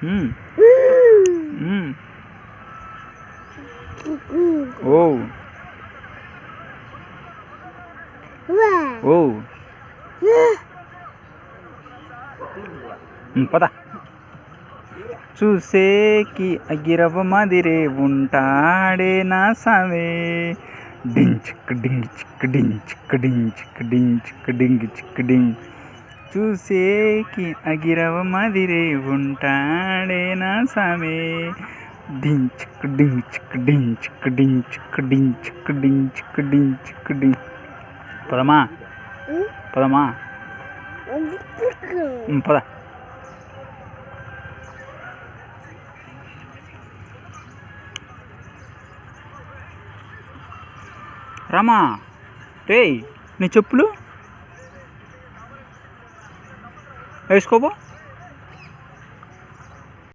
మ్మ్. మ్మ్. ఓ ఓ పద చూసేకి అగిరవ మాదిరే ఉంటాడే నా సామే డింగ్ చిక్ డింగ్ చిక్ డింగ్ చిక్ డింగ్ చిక్ డింగ్ చిక్ డింగ్ చిక్ డింగ్ చూసేకి అగిరవ మాదిరే ఉంటాడే నా సామే డింగ్ చిక్ డింగ్ చిక్ డింగ్ చిక్ డింగ్ చిక్ డింగ్ చిక్ డింగ్ చిక్ డింగ్ చిక్ డింగ్ పదమా పదమా పద రామా రేయ్ నీ చెప్పులు వేసుకోబో